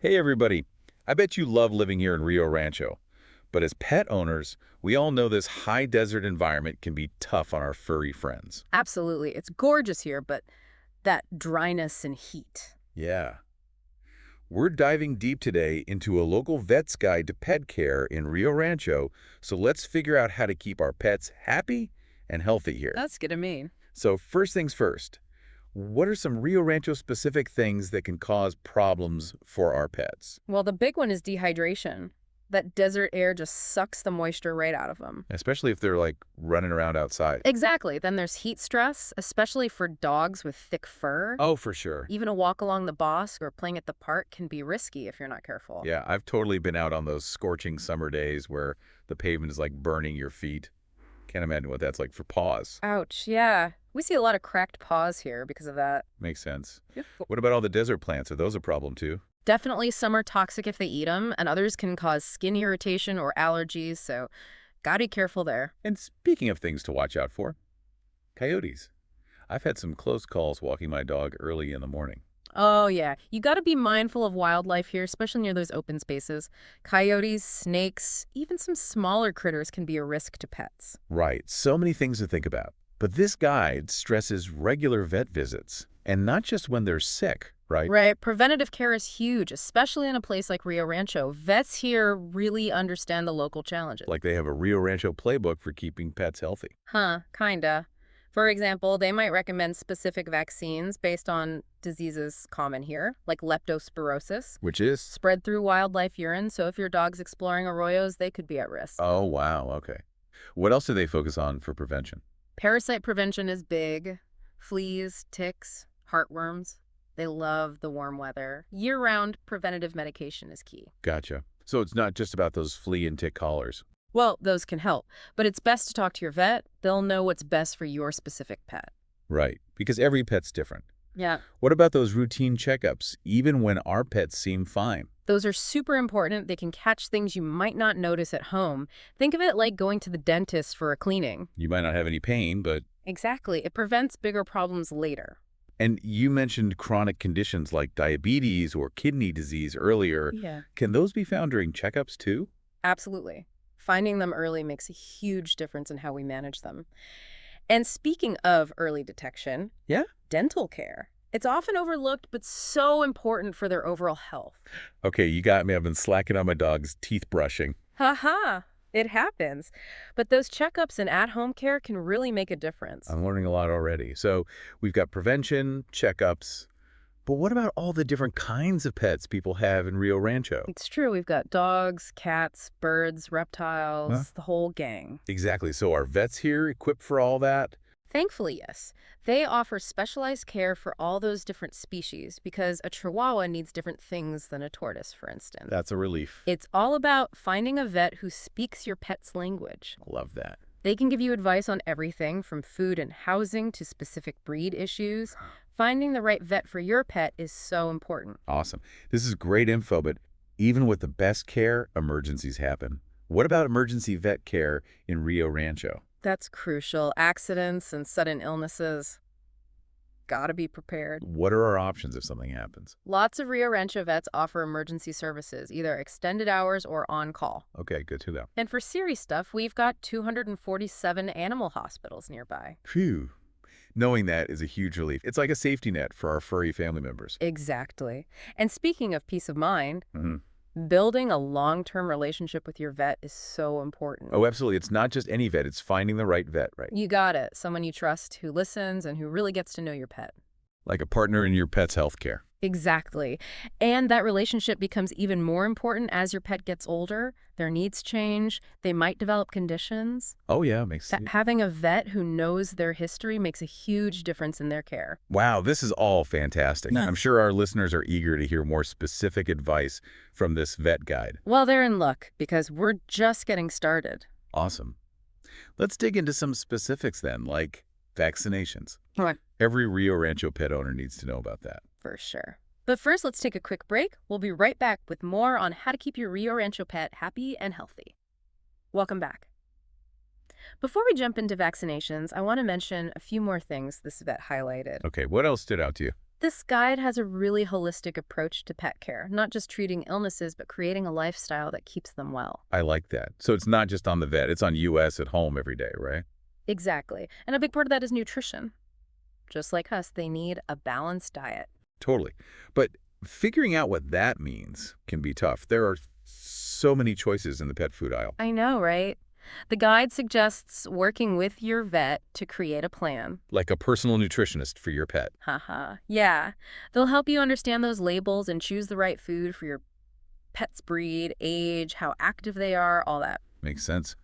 Hey everybody, I bet you love living here in Rio Rancho, but as pet owners, we all know this high desert environment can be tough on our furry friends. Absolutely. It's gorgeous here, but that dryness and heat. Yeah. We're diving deep today into a local vet's guide to pet care in Rio Rancho, so let's figure out how to keep our pets happy and healthy here. That's gonna mean. So first things first, what are some Rio Rancho specific things that can cause problems for our pets? Well, the big one is dehydration. That desert air just sucks the moisture right out of them. Especially if they're like running around outside. Exactly. Then there's heat stress, especially for dogs with thick fur. Oh, for sure. Even a walk along the Bosque or playing at the park can be risky if you're not careful. Yeah, I've totally been out on those scorching summer days where the pavement is like burning your feet. Can't imagine what that's like for paws. Ouch, yeah. We see a lot of cracked paws here because of that. Makes sense. Yep. What about all the desert plants? Are those a problem too? Definitely some are toxic if they eat them, and others can cause skin irritation or allergies, so gotta be careful there. And speaking of things to watch out for, coyotes. I've had some close calls walking my dog early in the morning. Oh, yeah. You got to be mindful of wildlife here, especially near those open spaces. Coyotes, snakes, even some smaller critters can be a risk to pets. Right, so many things to think about. But this guide stresses regular vet visits, and not just when they're sick, right? Right. Preventative care is huge, especially in a place like Rio Rancho. Vets here really understand the local challenges. Like they have a Rio Rancho playbook for keeping pets healthy. Huh, kinda. For example, they might recommend specific vaccines based on diseases common here, like leptospirosis, Which is? spread through wildlife urine, so if your dog's exploring arroyos, they could be at risk. Oh, wow. Okay. What else do they focus on for prevention? Parasite prevention is big. Fleas, ticks, heartworms. They love the warm weather. Year-round preventative medication is key. Gotcha. So it's not just about those flea and tick collars. Well, those can help, but it's best to talk to your vet. They'll know what's best for your specific pet. Right. Because every pet's different. Yeah. What about those routine checkups, even when our pets seem fine? Those are super important. They can catch things you might not notice at home. Think of it like going to the dentist for a cleaning. You might not have any pain, but... Exactly. It prevents bigger problems later. And you mentioned chronic conditions like diabetes or kidney disease earlier. Yeah. Can those be found during checkups too? Absolutely. Finding them early makes a huge difference in how we manage them. And speaking of early detection, Yeah. dental care. It's often overlooked, but so important for their overall health. Okay, you got me. I've been slacking on my dog's teeth brushing. Haha, it happens. But those checkups and at-home care can really make a difference. I'm learning a lot already. So we've got prevention, checkups, but what about all the different kinds of pets people have in Rio Rancho? It's true, we've got dogs, cats, birds, reptiles, Huh? the whole gang. Exactly. So are vets here equipped for all that? Thankfully, yes. They offer specialized care for all those different species because a chihuahua needs different things than a tortoise, for instance. That's a relief. It's all about finding a vet who speaks your pet's language. Love that. They can give you advice on everything from food and housing to specific breed issues. Finding the right vet for your pet is so important. Awesome. This is great info, but even with the best care, emergencies happen. What about emergency vet care in Rio Rancho? That's crucial. Accidents and sudden illnesses. Gotta be prepared. What are our options if something happens? Lots of Rio Rancho vets offer emergency services, either extended hours or on call. Okay, good to know. And for serious stuff, we've got 247 animal hospitals nearby. Phew. Knowing that is a huge relief. It's like a safety net for our furry family members. Exactly. And speaking of peace of mind, hmm building a long-term relationship with your vet is so important. Oh, absolutely. It's not just any vet. It's finding the right vet, right? You got it. Someone you trust who listens and who really gets to know your pet. Like a partner in your pet's health care. Exactly. And that relationship becomes even more important as your pet gets older. Their needs change. They might develop conditions. Oh, yeah. Makes sense. Having a vet who knows their history makes a huge difference in their care. Wow, this is all fantastic. I'm sure our listeners are eager to hear more specific advice from this vet guide. Well, they're in luck because we're just getting started. Awesome. Let's dig into some specifics then, like vaccinations. Right. Every Rio Rancho pet owner needs to know about that. For sure. But first, let's take a quick break. We'll be right back with more on how to keep your Rio Rancho pet happy and healthy. Welcome back. Before we jump into vaccinations, I want to mention a few more things this vet highlighted. Okay, what else stood out to you? This guide has a really holistic approach to pet care, not just treating illnesses, but creating a lifestyle that keeps them well. I like that. So it's not just on the vet, it's on US at home every day, right? Exactly. And a big part of that is nutrition. Just like us, they need a balanced diet. Totally. But figuring out what that means can be tough. There are so many choices in the pet food aisle. I know, right? The guide suggests working with your vet to create a plan. Like a personal nutritionist for your pet. Haha. Yeah. They'll help you understand those labels and choose the right food for your pet's breed, age, how active they are, all that. Makes sense.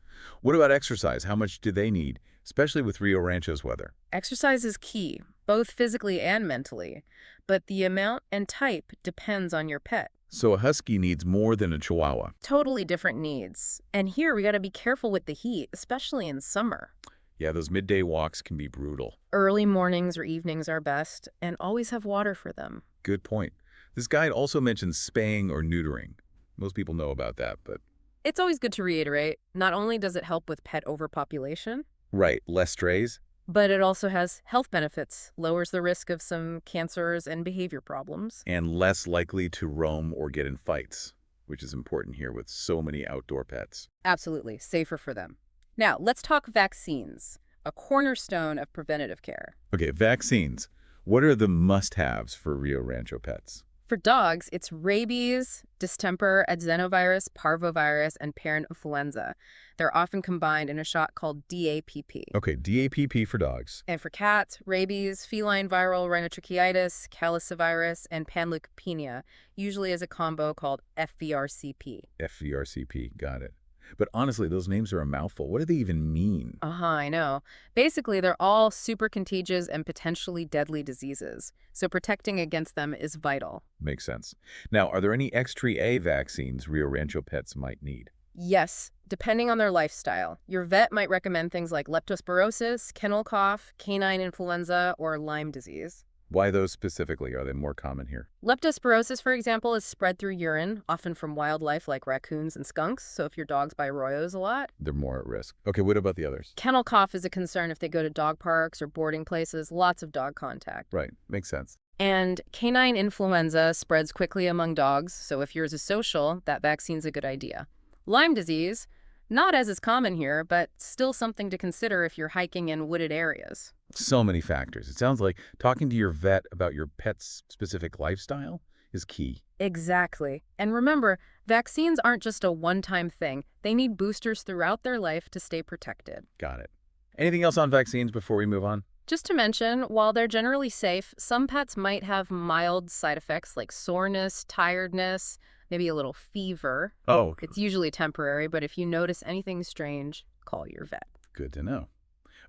What about exercise? How much do they need, especially with Rio Rancho's weather? Exercise is key, both physically and mentally, but the amount and type depends on your pet. So a husky needs more than a chihuahua. Totally different needs. And here we got to be careful with the heat, especially in summer. Yeah, those midday walks can be brutal. Early mornings or evenings are best, and always have water for them. Good point. This guide also mentions spaying or neutering. Most people know about that, but... It's always good to reiterate, not only does it help with pet overpopulation, Right, less strays? but it also has health benefits, lowers the risk of some cancers and behavior problems. And less likely to roam or get in fights, which is important here with so many outdoor pets. Absolutely, safer for them. Now, let's talk vaccines, a cornerstone of preventative care. Okay, vaccines. What are the must-haves for Rio Rancho pets? For dogs, it's rabies, distemper, adenovirus, parvovirus, and parainfluenza. They're often combined in a shot called DAPP. Okay, DAPP for dogs. And for cats, rabies, feline viral rhinotracheitis, calicivirus, and panleukopenia, usually as a combo called FVRCP. FVRCP, got it. But honestly, those names are a mouthful. What do they even mean? I know. Basically, they're all super contagious and potentially deadly diseases, so protecting against them is vital. Makes sense. Now, are there any X3A vaccines Rio Rancho pets might need? Yes, depending on their lifestyle. Your vet might recommend things like leptospirosis, kennel cough, canine influenza, or Lyme disease. Why those specifically? Are they more common here? Leptospirosis, for example, is spread through urine, often from wildlife like raccoons and skunks, so if your dog's by arroyos a lot. They're more at risk. Okay, what about the others? Kennel cough is a concern if they go to dog parks or boarding places, lots of dog contact. Right, makes sense. And canine influenza spreads quickly among dogs, so if yours is social, that vaccine's a good idea. Lyme disease, not as is common here, but still something to consider if you're hiking in wooded areas. So many factors. It sounds like talking to your vet about your pet's specific lifestyle is key. Exactly. And remember, vaccines aren't just a one-time thing. They need boosters throughout their life to stay protected. Got it. Anything else on vaccines before we move on? Just to mention, while they're generally safe, some pets might have mild side effects like soreness, tiredness, maybe a little fever. Oh, It's usually temporary, but if you notice anything strange, call your vet. good to know.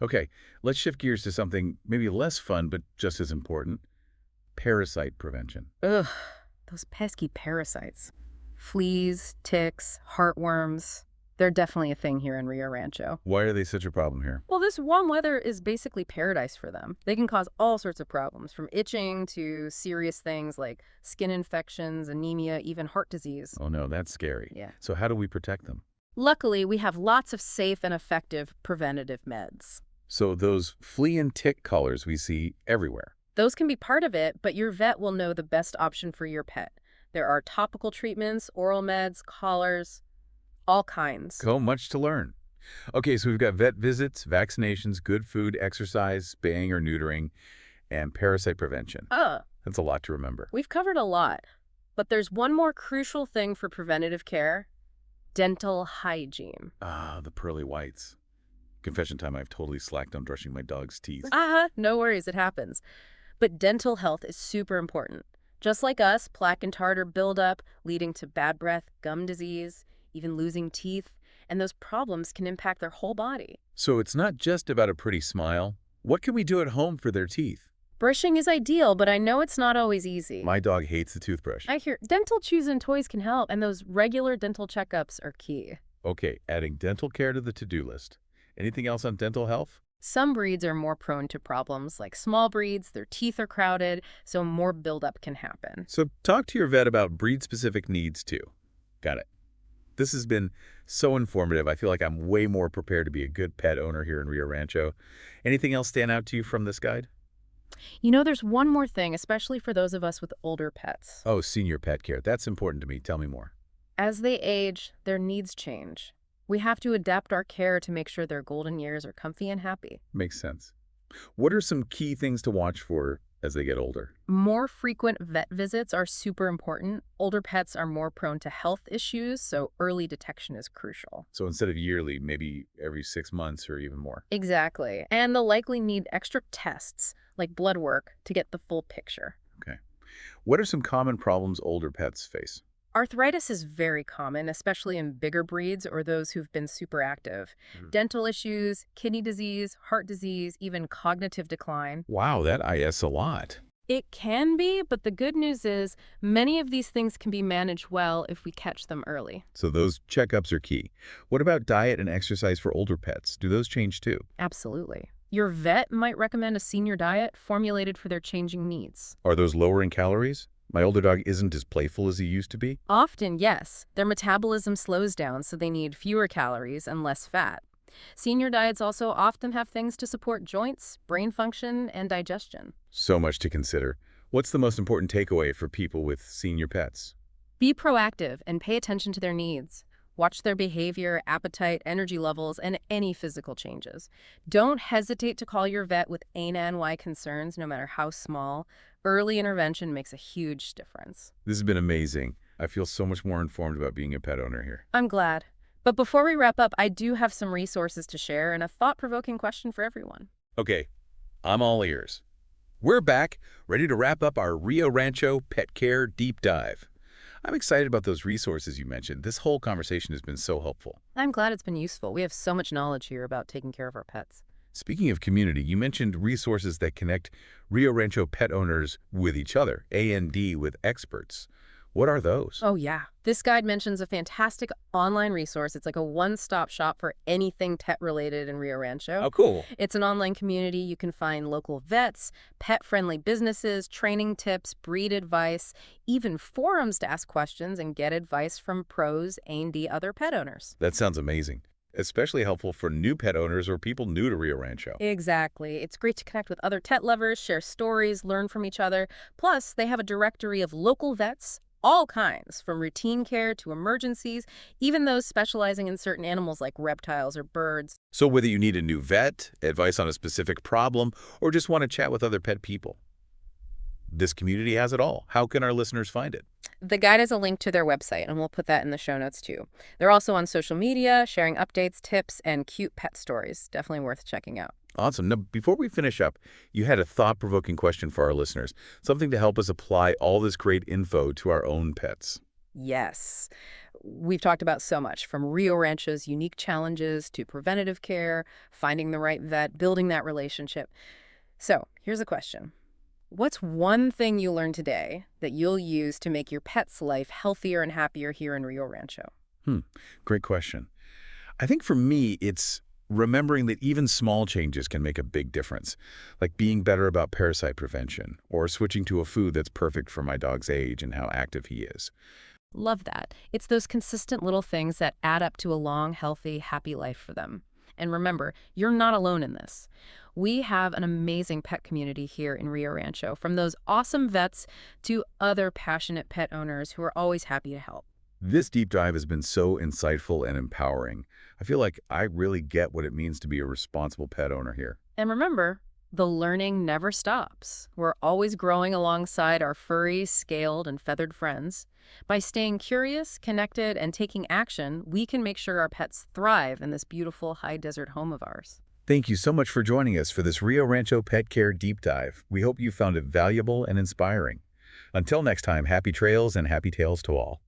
Okay, let's shift gears to something maybe less fun, but just as important. Parasite prevention. Ugh, those pesky parasites. Fleas, ticks, heartworms. They're definitely a thing here in Rio Rancho. Why are they such a problem here? Well, this warm weather is basically paradise for them. They can cause all sorts of problems, from itching to serious things like skin infections, anemia, even heart disease. Oh no, that's scary. Yeah. So how do we protect them? Luckily, we have lots of safe and effective preventative meds. So those flea and tick collars we see everywhere. Those can be part of it, but your vet will know the best option for your pet. There are topical treatments, oral meds, collars, all kinds. So much to learn. Okay, so we've got vet visits, vaccinations, good food, exercise, spaying or neutering, and parasite prevention. That's a lot to remember. We've covered a lot, but there's one more crucial thing for preventative care: dental hygiene. Ah, the pearly whites. Confession time, I've totally slacked on brushing my dog's teeth. No worries, it happens. But dental health is super important. Just like us, plaque and tartar buildup, leading to bad breath, gum disease, even losing teeth, and those problems can impact their whole body. So it's not just about a pretty smile. What can we do at home for their teeth? Brushing is ideal, but I know it's not always easy. My dog hates the toothbrush. I hear dental chews and toys can help, and those regular dental checkups are key. Okay, adding dental care to the to-do list. Anything else on dental health? Some breeds are more prone to problems, like small breeds, their teeth are crowded, so more buildup can happen. So talk to your vet about breed-specific needs too. Got it. This has been so informative. I feel like I'm way more prepared to be a good pet owner here in Rio Rancho. Anything else stand out to you from this guide? There's one more thing, especially for those of us with older pets. Oh, senior pet care. That's important to me. Tell me more. As they age, their needs change. We have to adapt our care to make sure their golden years are comfy and happy. Makes sense. What are some key things to watch for as they get older? More frequent vet visits are super important. Older pets are more prone to health issues, so early detection is crucial. So instead of yearly, maybe every 6 months or even more. Exactly. And they'll likely need extra tests, like blood work, to get the full picture. Okay. What are some common problems older pets face? Arthritis is very common, especially in bigger breeds or those who've been super active. Dental issues, kidney disease, heart disease, even cognitive decline. Wow, that IS a lot. It can be, but the good news is many of these things can be managed well if we catch them early. So those checkups are key. What about diet and exercise for older pets? Do those change too? Absolutely. Your vet might recommend a senior diet formulated for their changing needs. Are those lower in calories? My older dog isn't as playful as he used to be. Often, yes, their metabolism slows down, so they need fewer calories and less fat. Senior diets also often have things to support joints, brain function, and digestion. So much to consider. What's the most important takeaway for people with senior pets? Be proactive and pay attention to their needs. Watch their behavior, appetite, energy levels, and any physical changes. Don't hesitate to call your vet with A and Y concerns, no matter how small. Early intervention makes a huge difference. This has been amazing. I feel so much more informed about being a pet owner here. I'm glad. But before we wrap up, I do have some resources to share and a thought-provoking question for everyone. Okay, I'm all ears. We're back, ready to wrap up our Rio Rancho pet care deep dive. I'm excited about those resources you mentioned. This whole conversation has been so helpful. I'm glad it's been useful. We have so much knowledge here about taking care of our pets. Speaking of community, you mentioned resources that connect Rio Rancho pet owners with each other, A&D with experts. What are those? Oh, yeah. This guide mentions a fantastic online resource. It's like a one-stop shop for anything pet-related in Rio Rancho. Oh, cool. It's an online community. You can find local vets, pet-friendly businesses, training tips, breed advice, even forums to ask questions and get advice from pros and other pet owners. That sounds amazing. Especially helpful for new pet owners or people new to Rio Rancho. Exactly. It's great to connect with other pet lovers, share stories, learn from each other. Plus, they have a directory of local vets, all kinds, from routine care to emergencies, even those specializing in certain animals like reptiles or birds. So whether you need a new vet, advice on a specific problem, or just want to chat with other pet people, this community has it all. How can our listeners find it? The guide has a link to their website, and we'll put that in the show notes too. They're also on social media, sharing updates, tips, and cute pet stories. Definitely worth checking out. Awesome. Now, before we finish up, you had a thought-provoking question for our listeners, something to help us apply all this great info to our own pets. Yes. We've talked about so much, from Rio Rancho's unique challenges to preventative care, finding the right vet, building that relationship. So, here's a question. What's one thing you learned today that you'll use to make your pet's life healthier and happier here in Rio Rancho? Great question. I think for me, it's remembering that even small changes can make a big difference, like being better about parasite prevention or switching to a food that's perfect for my dog's age and how active he is. Love that. It's those consistent little things that add up to a long, healthy, happy life for them. And remember, you're not alone in this. We have an amazing pet community here in Rio Rancho, from those awesome vets to other passionate pet owners who are always happy to help. This deep dive has been so insightful and empowering. I feel like I really get what it means to be a responsible pet owner here. And remember, the learning never stops. We're always growing alongside our furry, scaled, and feathered friends. By staying curious, connected, and taking action, we can make sure our pets thrive in this beautiful high desert home of ours. Thank you so much for joining us for this Rio Rancho Pet Care Deep Dive. We hope you found it valuable and inspiring. Until next time, happy trails and happy tales to all.